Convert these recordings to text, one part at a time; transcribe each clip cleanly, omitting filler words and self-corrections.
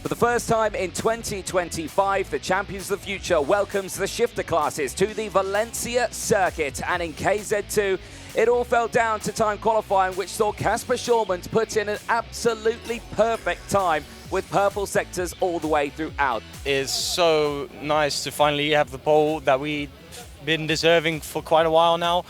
For the first time in 2025, the Champions of the Future welcomes the shifter classes to the Valencia circuit. And in KZ2, it all fell down to time qualifying, which saw Kasper Schormans put in an absolutely perfect time with purple sectors all the way throughout. It's so nice to finally have the pole that we've been deserving for quite a while now.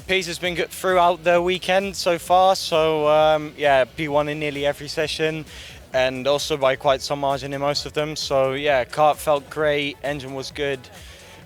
Pace has been good throughout the weekend so far, so yeah, P1 in nearly every session and also by quite some margin in most of them. So yeah, kart felt great, engine was good.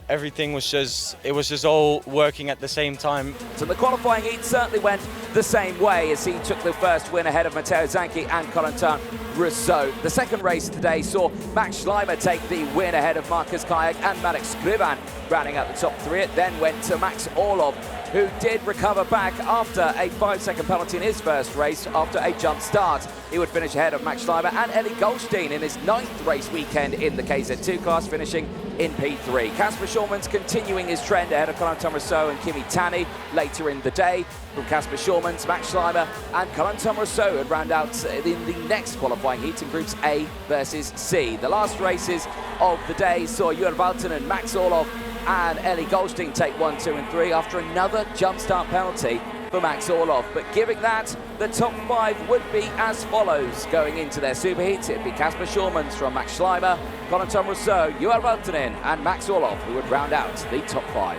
Everything was just all working at the same time. So the qualifying heat certainly went the same way as he took the first win ahead of Matteo Zanchi and Corentin Rousseau. The second race today saw Max Schleimer take the win ahead of Marcus Kayak and Max Orlov, rounding out the top three. It then went to Max Orlov, who did recover back after a 5-second penalty in his first race after a jump start. He would finish ahead of Max Schleimer and Eli Goldstein in his 9th race weekend in the KZ2 class, finishing in P3. Kasper Schormans continuing his trend ahead of Corentin Rousseau and Kimi Tani later in the day. From Kasper Schormans, Max Schleimer and Corentin Rousseau would round out in the next qualifying heat in groups A versus C. The last races of the day saw Juho Valtanen, Max Orlov and Eli Goldstein take 1, 2 and 3 after another jump start penalty for Max Orlov. But giving that, the top 5 would be as follows. Going into their superheats, it'd be Kasper Schormans from Max Schleimer, Corentin Rousseau, Juho Valtanen and Max Orlov who would round out the top 5.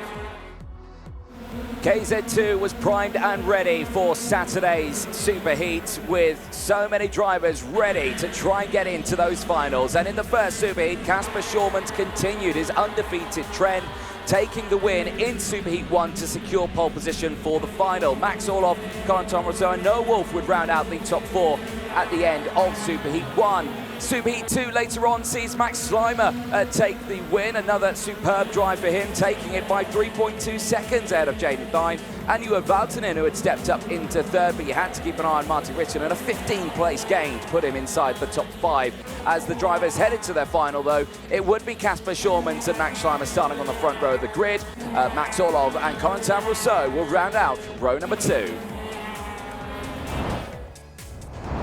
KZ2 was primed and ready for Saturday's superheat with so many drivers ready to try and get into those finals. And in the first superheat, Kasper Schormans continued his undefeated trend, taking the win in Superheat 1 to secure pole position for the final. Max Orlov, Corentin Rousseau and Noah Wolf would round out the top 4 at the end of Superheat 1. Superheat 2 later on sees Max Schleimer take the win. Another superb drive for him, taking it by 3.2 seconds ahead of Jayden Thiem and Juho Valtanen, who had stepped up into 3rd, but you had to keep an eye on Martin Richard, and a 15th-place gain to put him inside the top 5. As the drivers headed to their final, though, it would be Kasper Schormans and Max Schleimer starting on the front row of the grid. Max Orlov and Corentin Rousseau will round out row number 2.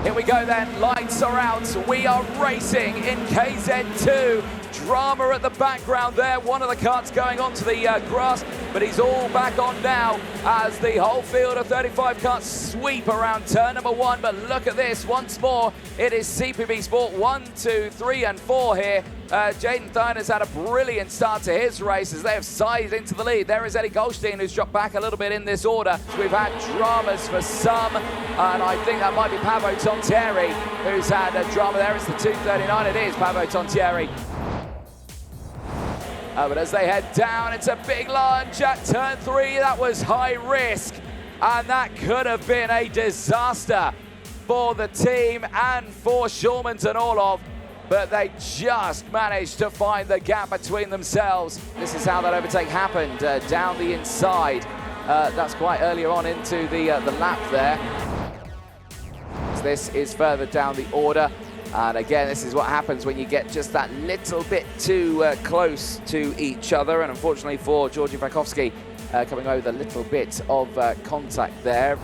Here we go then, lights are out, we are racing in KZ2. Drama at the background there, one of the karts going onto the grass, but he's all back on now as the whole field of 35 karts sweep around turn number 1. But look at this, once more, it is CPB Sport 1, 2, 3 and 4 here. Jayden Thiem has had a brilliant start to his race as they have sized into the lead. There is Eli Goldstein, who's dropped back a little bit in this order. So we've had dramas for some, and I think that might be Paavo Tontieri who's had a drama there. It's the 239, it is Paavo Tontieri. But as they head down, it's a big lunge at turn 3. That was high risk, and that could have been a disaster for the team and for Schormans and Orlov. But they just managed to find the gap between themselves. This is how that overtake happened, down the inside. That's quite earlier on into the lap there. So this is further down the order. And again, this is what happens when you get just that little bit too close to each other. And unfortunately for Georgi Vakovsky, coming over a little bit of contact there.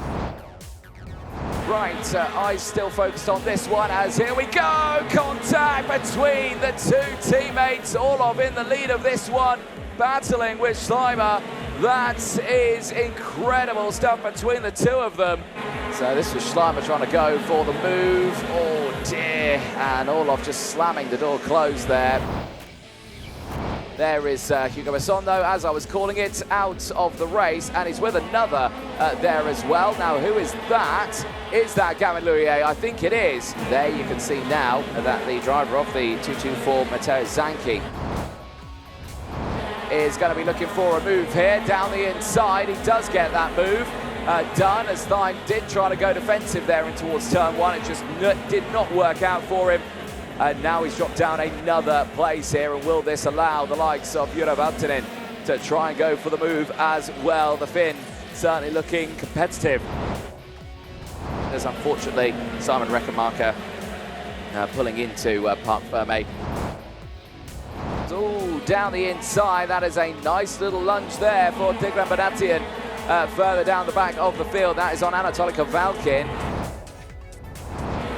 Right, eyes still focused on this one as here we go! Contact between the 2 teammates, Orlov in the lead of this one, battling with Schleimer. That is incredible stuff between the 2 of them. So this was Schleimer trying to go for the move. Oh dear, and Orlov just slamming the door closed there. There is Hugo Besson, as I was calling it, out of the race, and he's with another there as well. Now, who is that? Is that Gavin Lourier? I think it is. There you can see now that the driver of the 224, Matteo Zanchi, is going to be looking for a move here down the inside. He does get that move done, as Thiem did try to go defensive there in towards turn 1. It just did not work out for him. And now he's dropped down another place here, and will this allow the likes of Juho Valtanen to try and go for the move as well? The Finn certainly looking competitive. There's unfortunately Simon Reckenmacher pulling into Parc Ferme. Oh, down the inside, that is a nice little lunge there for Tigran Banatian. Further down the back of the field, that is on Anatoly Kovalkin.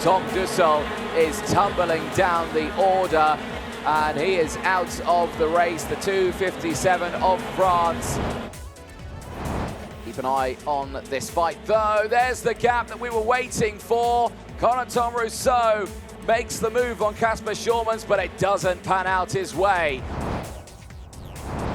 Tom Dussel is tumbling down the order, and he is out of the race, the 2:57 of France. Keep an eye on this fight, though. There's the gap that we were waiting for. Corentin Rousseau makes the move on Kasper Schormans, but it doesn't pan out his way.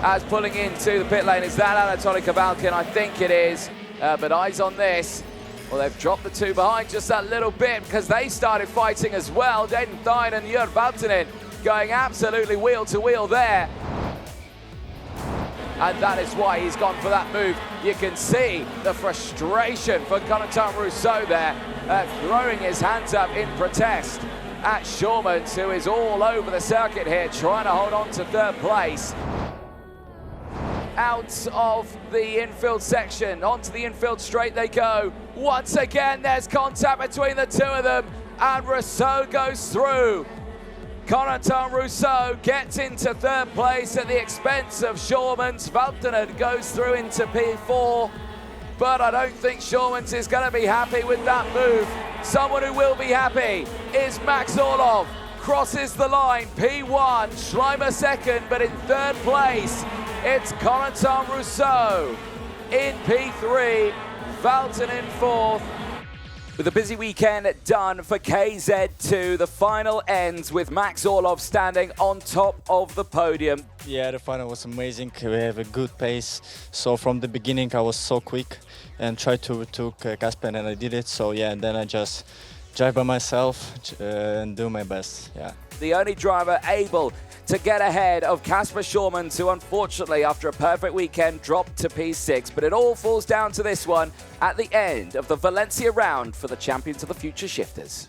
As pulling into the pit lane, is that Anatoly Kavalkin? I think it is, but eyes on this. Well, they've dropped the two behind just that little bit because they started fighting as well. Jayden Thiem and Juho Valtanen going absolutely wheel to wheel there. And that is why he's gone for that move. You can see the frustration for Corentin Rousseau there, throwing his hands up in protest at Schormans, who is all over the circuit here, trying to hold on to third place. Out of the infield section, onto the infield straight they go. Once again, there's contact between the two of them, and Rousseau goes through. Corentin Rousseau gets into third place at the expense of Schormans. Valtanen goes through into P4, but I don't think Schormans is going to be happy with that move. Someone who will be happy is Max Orlov. Crosses the line, P1, Schleimer second, but in third place, it's Corentin Rousseau. In P3, Valtanen in fourth. With a busy weekend done for KZ2, the final ends with Max Orlov standing on top of the podium. Yeah, the final was amazing. We have a good pace. So from the beginning, I was so quick and tried to overtake Kasper, and I did it. So yeah, and then I just drive by myself and do my best. Yeah. The only driver able to get ahead of Kasper Schormans, who unfortunately, after a perfect weekend, dropped to P6. But it all falls down to this one at the end of the Valencia round for the Champions of the Future Shifters.